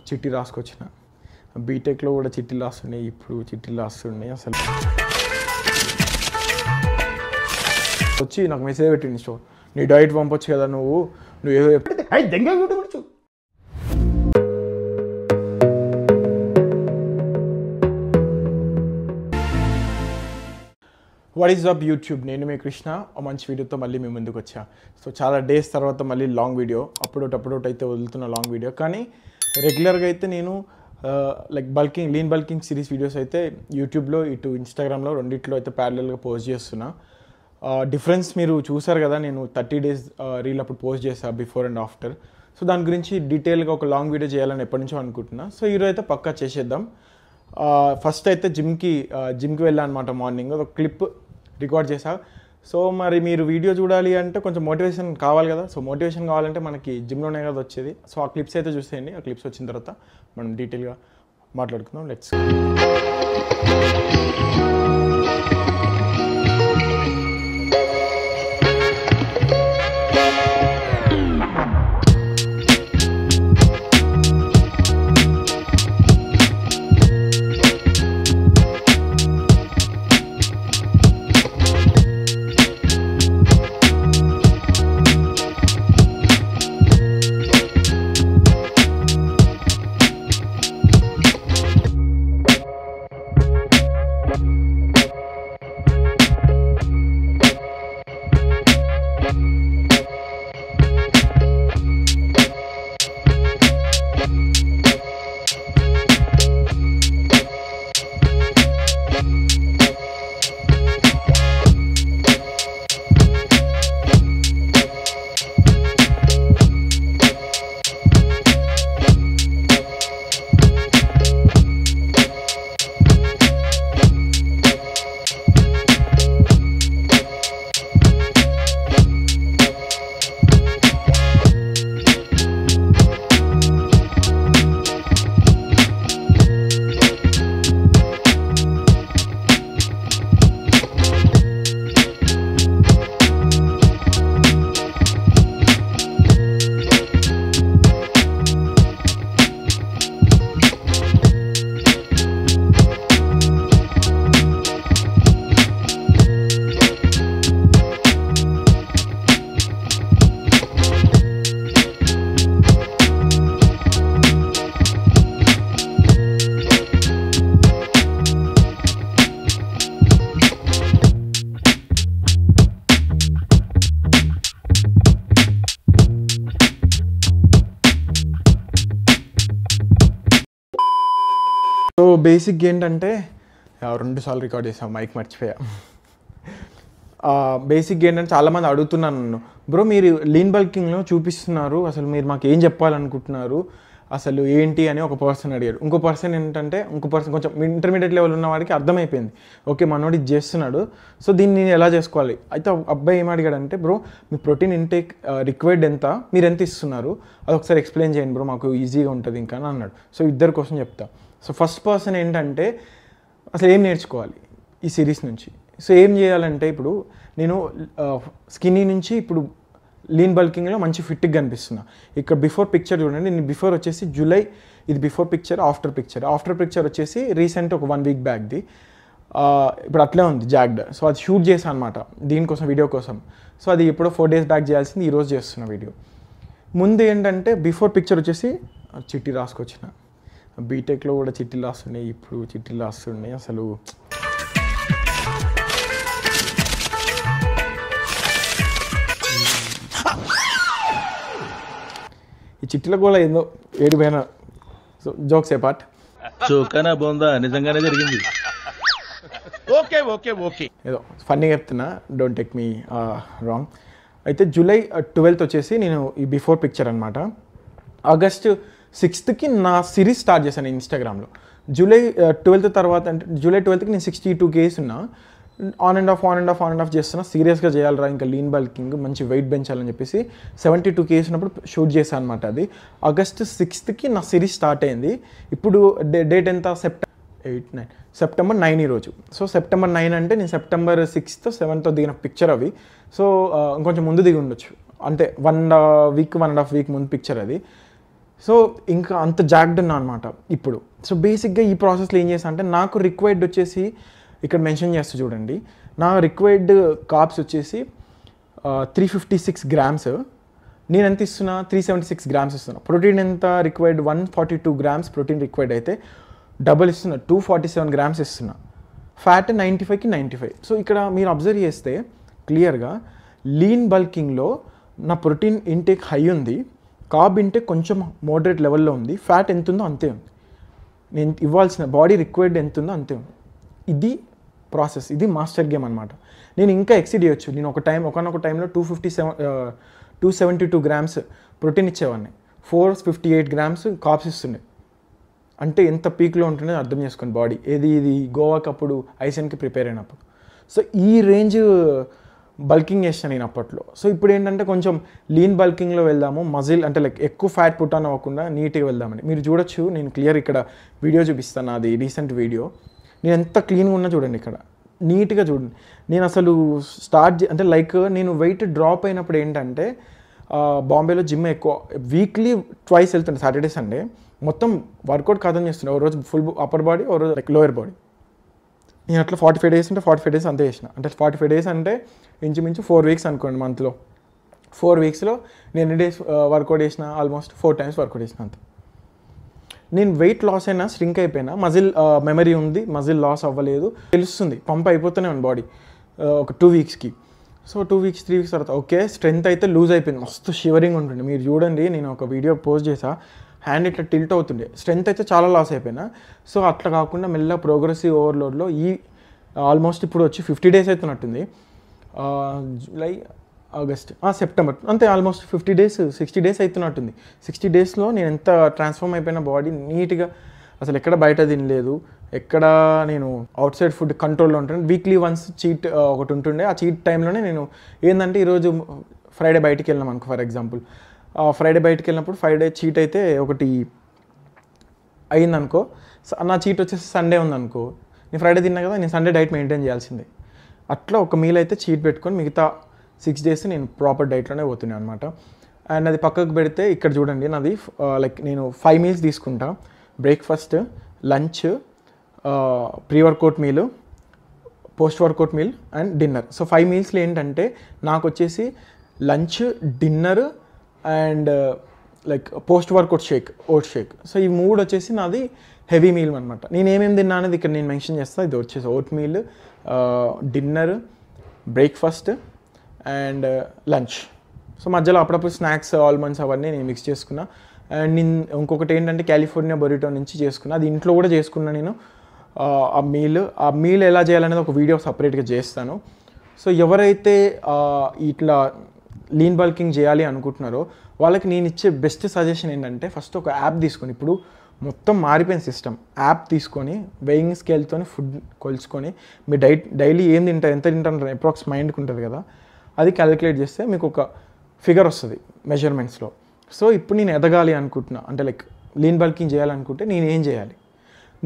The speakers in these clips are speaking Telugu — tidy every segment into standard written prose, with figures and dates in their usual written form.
చిట్టి రాసుకొచ్చిన. బీటెక్లో కూడా చిట్టీలు రాస్తున్నాయి, ఇప్పుడు చిట్టీలు రాస్తున్నాయి. అసలు వచ్చి నాకు మెసేజ్ పెట్టింది, సో నీ డైట్ పంపొచ్చు కదా, నువ్వు ఏదో దెంగ YouTube. What is up YouTube, నేను మీ కృష్ణ. మంచి వీడియోతో మళ్ళీ మీ ముందుకు వచ్చా. సో చాలా డేస్ తర్వాత మళ్ళీ లాంగ్ వీడియో, అప్పుడోటి అయితే వదులుతున్న లాంగ్ వీడియో. కానీ రెగ్యులర్గా అయితే నేను like lean bulking series videos అయితే యూట్యూబ్లో ఇటు ఇన్స్టాగ్రామ్లో రెండిట్లో అయితే ప్యారలల్గా పోస్ట్ చేస్తున్నా. డిఫరెన్స్ మీరు చూసారు కదా, నేను 30 days రీల్ అప్పుడు పోస్ట్ చేసా, బిఫోర్ అండ్ ఆఫ్టర్. సో దాని గురించి డీటెయిల్గా ఒక లాంగ్ వీడియో చేయాలని ఎప్పటి నుంచో అనుకుంటున్నా. సో ఈరోజు అయితే పక్కా చేసేద్దాం. ఫస్ట్ అయితే జిమ్కి వెళ్ళాను అనమాట. మార్నింగ్ ఒక క్లిప్ రికార్డ్ చేశా. సో మరి మీరు వీడియో చూడాలి అంటే కొంచెం మోటివేషన్ కావాలి కదా. సో మోటివేషన్ కావాలంటే మనకి జిమ్లోనే కదా వచ్చేది. సో ఆ క్లిప్స్ అయితే చూసేయండి. ఆ క్లిప్స్ వచ్చిన తర్వాత మనం డీటెయిల్గా మాట్లాడుకుందాం. లెట్స్. సో బేసిక్ ఏంటంటే 2 సార్లు రికార్డ్ చేసాం, మైక్ మర్చిపోయా. బేసిక్ ఏంటంటే చాలామంది అడుగుతున్నాను నన్ను, బ్రో మీరు లీన్ బల్కింగ్లో చూపిస్తున్నారు, అసలు మీరు మాకు ఏం చెప్పాలనుకుంటున్నారు, అసలు ఏంటి అని ఒక పర్సన్ అడిగారు. ఇంకో పర్సన్ కొంచెం ఇంటర్మీడియట్ లెవెల్ ఉన్న వాడికి అర్థమైపోయింది, ఓకే మనోడు ఇది చేస్తున్నాడు, సో దీన్ని నేను ఎలా చేసుకోవాలి. అయితే అబ్బాయి ఏం అడిగాడంటే, బ్రో మీ ప్రోటీన్ ఇంటేక్ రిక్వైర్డ్ ఎంత, మీరు ఎంత ఇస్తున్నారు, అది ఒకసారి ఎక్స్ప్లెయిన్ చేయండి బ్రో, మాకు ఈజీగా ఉంటుంది ఇంకా అని అన్నాడు. సో ఇద్దరి కోసం చెప్తా. సో ఫస్ట్ పర్సన్ ఏంటంటే అసలు ఏం నేర్చుకోవాలి ఈ సిరీస్ నుంచి. సో ఏం చేయాలంటే, ఇప్పుడు నేను స్కిన్నీ నుంచి ఇప్పుడు లీన్ బల్కింగ్లో మంచి ఫిట్గా కనిపిస్తున్నా. ఇక్కడ బిఫోర్ పిక్చర్ చూడండి, నేను బిఫోర్ వచ్చేసి జూలై, ఇది బిఫోర్ పిక్చర్. ఆఫ్టర్ పిక్చర్ వచ్చేసి రీసెంట్ ఒక 1 week బ్యాక్ది. ఇప్పుడు అట్లే ఉంది జాగ్డ్. సో అది షూట్ చేశాను అనమాట దీనికోసం, వీడియో కోసం. సో అది ఎప్పుడో 4 days బ్యాక్ చేయాల్సింది, ఈరోజు చేస్తున్న వీడియో. ముందు ఏంటంటే బిఫోర్ పిక్చర్ వచ్చేసి చిట్టి రాసుకొచ్చిన. బీటెక్లో కూడా చిట్టీలు రాస్తున్నాయి, ఇప్పుడు చిట్టీలు రాస్తున్నాయి. అసలు ఈ చిట్టీల కూడా ఏందో ఏడిపోయినా. సో జోక్స్ ఏ పార్ట్, చోకనా బోందా నిజంగానే జరిగింది. ఓకే ఓకే ఓకే ఏదో ఫన్నీగా చెప్తున్నా, డోంట్ టేక్ మీ రాంగ్. అయితే జూలై 12th వచ్చేసి నేను ఈ బిఫోర్ పిక్చర్ అనమాట. ఆగస్ట్ 6th నా సిరీస్ స్టార్ట్ చేశాను ఇన్స్టాగ్రామ్లో. జూలై 12th తర్వాత, అంటే జూలై 12th నేను 62 kgs ఉన్నా. ఆన్ అండ్ ఆఫ్ చేస్తున్నా, సీరియస్గా చేయాలరా ఇంకా లీన్ బల్కింగ్, మంచి వెయిట్ పెంచాలని చెప్పేసి 72 kgs ఉన్నప్పుడు షూట్ చేశాను అనమాట. అది ఆగస్ట్ 6th నా సిరీస్ స్టార్ట్ అయింది. ఇప్పుడు డేట్ ఎంత, సెప్టెంబర్ 9 ఈరోజు. సో సెప్టెంబర్ 9 అంటే నేను సెప్టెంబర్ 6th 7th దిగిన పిక్చర్ అవి. సో ఇంకొంచెం ముందు దిగి ఉండొచ్చు, అంటే 1.5 week ముందు పిక్చర్ అది. సో ఇంకా అంత జాగ్డ్ ఉన్నా అనమాట ఇప్పుడు. సో బేసిక్గా ఈ ప్రాసెస్లో ఏం చేస్తా అంటే నాకు రిక్వైర్డ్ వచ్చేసి ఇక్కడ మెన్షన్ చేస్తూ చూడండి, నా రిక్వైర్డ్ కార్బ్స్ వచ్చేసి 356 గ్రామ్స్. నేను ఎంత ఇస్తున్నా 376 గ్రామ్స్ ఇస్తున్నా. ప్రోటీన్ ఎంత రిక్వైర్డ్ 142 గ్రామ్స్ ప్రోటీన్ రిక్వైర్డ్ అయితే డబుల్ ఇస్తున్నా 247 గ్రామ్స్ ఇస్తున్నా. ఫ్యాట్ 95కి 95. సో ఇక్కడ మీరు అబ్జర్వ్ చేస్తే క్లియర్గా లీన్ బల్కింగ్లో నా ప్రోటీన్ ఇంటేక్ హై ఉంది, కార్బ్ ఇంటేక్ కొంచెం మోడరేట్ లెవెల్లో ఉంది, ఫ్యాట్ ఎంత ఉందో అంతే ఉంది, నేను ఇవ్వాల్సిన బాడీ రిక్వైర్డ్ ఎంత ఉందో అంతే ఉంది. ఇది ప్రాసెస్, ఇది మాస్టర్ గేమ్ అనమాట. నేను ఇంకా ఎక్సీడ్ చేయొచ్చు. నేను ఒకనొక టైంలో 272 గ్రామ్స్ ప్రోటీన్ ఇచ్చేవాడిని, 458 గ్రామ్స్ కార్బ్స్ ఇస్తుండే. అంటే ఎంత పీక్లో ఉంటుందో అర్థం చేసుకోండి బాడీ. ఇది గోవాకి అప్పుడు ఐసెన్కి ప్రిపేర్ అయినప్పుడు. సో ఈ రేంజ్ బల్కింగ్ చేస్తాను నేను అప్పట్లో. సో ఇప్పుడు ఏంటంటే కొంచెం లీన్ బల్కింగ్లో వెళ్దాము, మజిల్ అంటే లైక్ ఎక్కువ ఫ్యాట్ పుట్ ఆన్ అవ్వకుండా నీట్గా వెళ్దామని. మీరు చూడొచ్చు, నేను క్లియర్ ఇక్కడ వీడియో చూపిస్తాను, అది రీసెంట్ వీడియో. నేను ఎంత క్లీన్గా ఉన్నా చూడండి, ఇక్కడ నీట్గా చూడండి. నేను అసలు అంటే లైక్ నేను వెయిట్ డ్రాప్ అయినప్పుడు ఏంటంటే బాంబేలో జిమ్ ఎక్కువ, వీక్లీ ట్వైస్ వెళ్తుండే, సాటర్డే సండే. మొత్తం వర్కౌట్ ఖతం చేస్తుండే, ఓ రోజు ఫుల్ అప్పర్ బాడీ, ఓ రోజు లైక్ లోయర్ బాడీ. నేను అట్లా 45 డేస్ అంటే 45 డేస్ అంతే చేసిన. అంటే 45 డేస్ అంటే ఇంచుమించు 4 వీక్స్ అనుకోండి మంత్లో. 4 వీక్స్లో నేను ఎన్ని డేస్ వర్కౌట్ చేసిన, ఆల్మోస్ట్ 4 టైమ్స్ వర్కౌట్ చేసిన అంత. నేను వెయిట్ లాస్ అయినా, స్ట్రింక్ అయిపోయినా, మజిల్ మెమరీ ఉంది, మజిల్ లాస్ అవ్వలేదు, తెలుస్తుంది, పంప్ అయిపోతూనే ఉంది బాడీ ఒక 2 వీక్స్కి. సో 2 వీక్స్ 3 వీక్స్ తర్వాత ఓకే స్ట్రెంత్ అయితే లూజ్ అయిపోయింది, మస్తు షివరింగ్ ఉంటుంది. మీరు చూడండి, నేను ఒక వీడియో పోస్ట్ చేసా, హ్యాండ్ ఇట్లా టిల్ట్ అవుతుండే, స్ట్రెంత్ అయితే చాలా లాస్ అయిపోయినా. సో అట్లా కాకుండా మెల్ల ప్రోగ్రెసివ్ ఓవర్లోడ్లో ఈ ఆల్మోస్ట్ ఇప్పుడు వచ్చి 50 డేస్ అవుతున్నట్టుంది, జూలై ఆగస్ట్ సెప్టెంబర్ అంతే, ఆల్మోస్ట్ 50 డేస్ 60 డేస్ అవుతున్నట్టుంది. 60 డేస్లో నేను ఎంత ట్రాన్స్ఫార్మ్ అయిపోయిన బాడీ నీట్గా, అసలు ఎక్కడ బయట తినలేదు, ఎక్కడ నేను అవుట్ సైడ్ ఫుడ్ కంట్రోల్లో ఉంటాను. వీక్లీ వన్స్ చీట్ ఒకటి ఉంటుండే, ఆ చీట్ టైంలోనే నేను ఏంటంటే ఈరోజు ఫ్రైడే బయటికి వెళ్ళినాం అనుకో, ఫర్ ఎగ్జాంపుల్ ఫ్రైడే బయటికి వెళ్ళినప్పుడు ఫ్రైడే చీట్ అయితే ఒకటి అయిందనుకో, నా చీట్ వచ్చేసి సండే ఉందనుకో, నేను ఫ్రైడే తిన్నా కదా, నేను సండే డైట్ మెయింటైన్ చేయాల్సిందే. అట్లా ఒక మీల్ అయితే చీట్ పెట్టుకొని మిగతా 6 డేస్ నేను ప్రాపర్ డైట్లోనే పోతున్నాను అనమాట. అండ్ అది పక్కకు పెడితే ఇక్కడ చూడండి, నాది లైక్ నేను 5 మీల్స్ తీసుకుంటా. Breakfast, lunch, pre workout meal, post workout meal and dinner. So 5 మీల్స్లో ఏంటంటే నాకు వచ్చేసి lunch, dinner and like post workout shake, oat shake. So ఈ 3 వచ్చేసి నాది హెవీ మీల్ అనమాట. నేను ఏమేమి తిన్నా అనేది ఇక్కడ నేను మెన్షన్ చేస్తాను. ఇది వచ్చేసి vote meal, dinner, breakfast and lunch. So మధ్యలో అప్పుడప్పుడు స్నాక్స్, ఆల్మండ్స్ అవన్నీ నేను మిక్స్ చేసుకున్నా. అండ్ నేను ఇంకొకటి ఏంటంటే కాలిఫోర్నియా బొరిటో నుంచి చేసుకున్నా, అది ఇంట్లో కూడా చేసుకున్నా నేను. ఆ మీల్ ఎలా చేయాలనేది ఒక వీడియో సపరేట్గా చేస్తాను. సో ఎవరైతే ఇట్లా లీన్ బల్కింగ్ చేయాలి అనుకుంటున్నారో వాళ్ళకి నేను ఇచ్చే బెస్ట్ సజెషన్ ఏంటంటే ఫస్ట్ ఒక యాప్ తీసుకొని, ఇప్పుడు మొత్తం మారిపోయిన సిస్టమ్, యాప్ తీసుకొని వెయింగ్ స్కేల్తో ఫుడ్ కొలుచుకొని మీ డైలీ ఏం తింటారు, ఎంత తింటారు అప్రాక్స్ మైండ్కి ఉంటుంది కదా, అది క్యాలిక్యులేట్ చేస్తే మీకు ఒక ఫిగర్ వస్తుంది మెజర్మెంట్స్లో. సో ఇప్పుడు నేను ఎదగాలి అనుకుంటున్నా అంటే లైక్ లీన్ బల్కింగ్ చేయాలనుకుంటే నేను ఏం చేయాలి,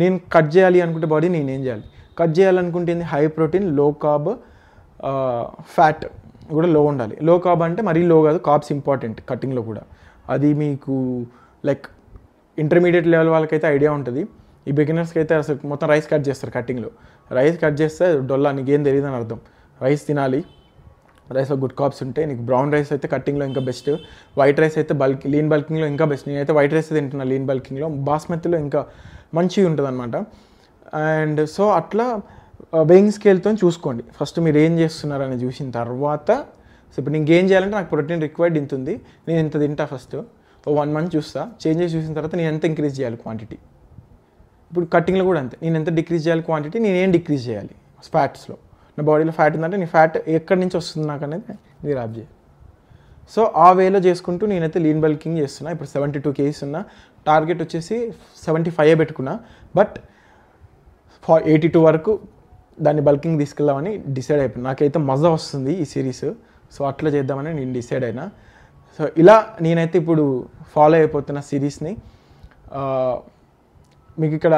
నేను కట్ చేయాలి అనుకుంటే బాడీ నేను ఏం చేయాలి, కట్ చేయాలనుకుంటే హై ప్రోటీన్, లో కార్బ్, ఫ్యాట్ కూడా లో ఉండాలి. లో కార్బ్ అంటే మరీ లో కాదు, కార్బ్స్ ఇంపార్టెంట్ కటింగ్లో కూడా. అది మీకు లైక్ ఇంటర్మీడియట్ లెవెల్ వాళ్ళకైతే ఐడియా ఉంటుంది. ఈ బిగినర్స్కి అయితే అసలు మొత్తం రైస్ కట్ చేస్తారు కటింగ్లో. రైస్ కట్ చేస్తే డొల్లా, నీకేం తెలియదు అని అర్థం. రైస్ తినాలి, రైస్లో గుడ్ కార్బ్స్ ఉంటాయి. నీకు బ్రౌన్ రైస్ అయితే కటింగ్లో ఇంకా బెస్ట్, వైట్ రైస్ అయితే లీన్ బల్కింగ్లో ఇంకా బెస్ట్. నేనైతే వైట్ రైస్ తింటున్నా లీన్ బల్కింగ్లో, బాస్మతిలో ఇంకా మంచిగా ఉంటుంది అనమాట. అండ్ సో అట్లా వెయింగ్ స్కేల్తో చూసుకోండి ఫస్ట్ మీరు ఏం చేస్తున్నారని చూసిన తర్వాత. సో ఇప్పుడు నేను గెయిన్ చేయాలంటే నాకు ప్రోటీన్ రిక్వైర్డ్ ఇంత ఉంది, నేను ఇంత తింటా ఫస్ట్ 1 మంత్ చూస్తా, చేంజెస్ చూసిన తర్వాత నేను ఎంత ఇంక్రీజ్ చేయాలి క్వాంటిటీ. ఇప్పుడు కటింగ్లో కూడా అంతే, నేను ఎంత డిక్రీజ్ చేయాలి క్వాంటిటీ, నేను ఏం డిక్రీజ్ చేయాలి ఫ్యాట్స్లో. నా బాడీలో ఫ్యాట్ ఉందంటే నీ ఫ్యాట్ ఎక్కడి నుంచి వస్తుంది నాకు అనేది మీరు యాప్ చేయాలి. సో ఆ వేలో చేసుకుంటూ నేనైతే లీన్ బల్కింగ్ చేస్తున్నా. ఇప్పుడు 72 kgs ఉన్నా, టార్గెట్ వచ్చేసి 75 పెట్టుకున్నా, బట్ 82 వరకు దాన్ని బల్కింగ్ తీసుకెళ్దామని డిసైడ్ అయిపోయింది. నాకైతే మజా వస్తుంది ఈ సిరీస్, సో అట్లా చేద్దామని నేను డిసైడ్ అయినా. సో ఇలా నేనైతే ఇప్పుడు ఫాలో అయిపోతున్న సిరీస్ని మీకు ఇక్కడ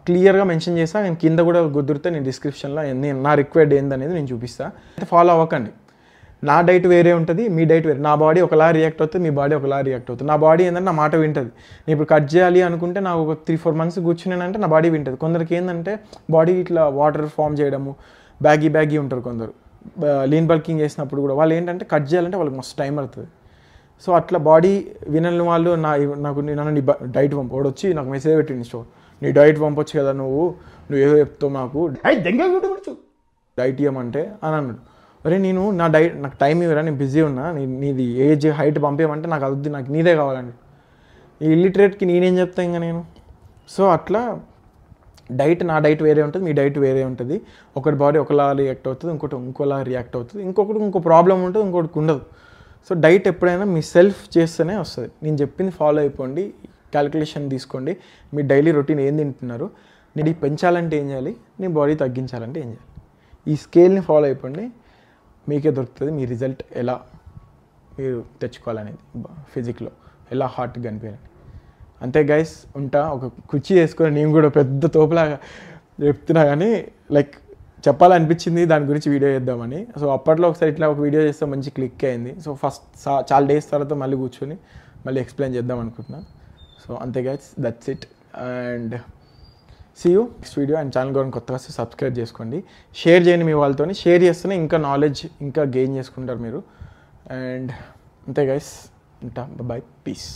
క్లియర్గా మెన్షన్ చేస్తా. నేను కింద కూడా కుదిరితే నేను డిస్క్రిప్షన్లో నా రిక్వైర్డ్ ఏందనేది నేను చూపిస్తాను. అయితే ఫాలో అవ్వకండి, నా డైట్ వేరే ఉంటుంది, మీ డైట్ వేరే. నా బాడీ ఒకలా రియాక్ట్ అవుతుంది, మీ బాడీ ఒకలా రియాక్ట్ అవుతుంది. నా బాడీ ఏంటంటే నా మాట వింటుంది. నేను ఇప్పుడు కట్ చేయాలి అనుకుంటే నాకు ఒక 3-4 months కూర్చున్నానంటే నా బాడీ వింటుంది. కొందరికి ఏంటంటే బాడీ ఇట్లా వాటర్ ఫామ్ చేయడము, బ్యాగీ ఉంటారు కొందరు. లీన్ బల్కింగ్ చేసినప్పుడు కూడా వాళ్ళు ఏంటంటే కట్ చేయాలంటే వాళ్ళకి మస్తు టైం పడుతుంది. సో అట్లా బాడీ వినని వాళ్ళు నన్ను డైట్ పంపు వాడు వచ్చి నాకు మెసేజ్ పెట్టింది, స్టోర్ నీ డైట్ పంపొచ్చు కదా, నువ్వు ఏదో చెప్తావు నాకు డైట్ ఇవ్వమంటే అని అన్నాడు. అరే నేను నాకు టైం ఇవ్వరా, నేను బిజీ ఉన్నా, నీది ఏజ్ హైట్ పంపించమంటే నాకు అది నాకు నీదే కావాలండి. ఈ ఇల్లిటరేట్కి నేనేం చెప్తాను ఇంకా నేను. సో అట్లా నా డైట్ వేరే ఉంటుంది, మీ డైట్ వేరే ఉంటుంది. ఒకటి బాడీ ఒకలా రియాక్ట్ అవుతుంది, ఇంకోలా రియాక్ట్ అవుతుంది, ఇంకో ప్రాబ్లం ఉంటుంది, ఇంకొకటి ఉండదు. సో డైట్ ఎప్పుడైనా మీ సెల్ఫ్ చేస్తేనే వస్తుంది. నేను చెప్పింది ఫాలో అయిపోండి, క్యాలిక్యులేషన్ తీసుకోండి, మీ డైలీ రొటీన్ ఏం తింటున్నారు, నేను పెంచాలంటే ఏం చేయాలి, నీ బాడీ తగ్గించాలంటే ఏం చేయాలి, ఈ స్కేల్ని ఫాలో అయిపోండి. మీకే దొరుకుతుంది మీ రిజల్ట్ ఎలా మీరు తెచ్చుకోవాలనేది, ఫిజిక్లో ఎలా హార్ట్గా కనిపించాలి. అంతే గైస్, ఉంటా. ఒక కుర్చీ వేసుకొని నేను కూడా పెద్ద తోపులాగా చెప్తున్నా, కానీ లైక్ చెప్పాలనిపించింది దాని గురించి వీడియో చేద్దామని. సో అప్పట్లో ఒకసారి ఇట్లా ఒక వీడియో చేస్తే మంచి క్లిక్ అయింది. సో ఫస్ట్ చాలా డేస్ తర్వాత మళ్ళీ కూర్చొని మళ్ళీ ఎక్స్ప్లెయిన్ చేద్దాం అనుకుంటున్నా. సో అంతే guys, that's it and see you next video. And channel కూడా కొత్తగా సబ్స్క్రైబ్ చేసుకోండి, షేర్ చేయండి మీ వాళ్ళతో. షేర్ చేస్తేనే ఇంకా నాలెడ్జ్ ఇంకా గెయిన్ చేసుకుంటారు మీరు. అండ్ అంతే గైస్, ఉంటా. Bye, piece.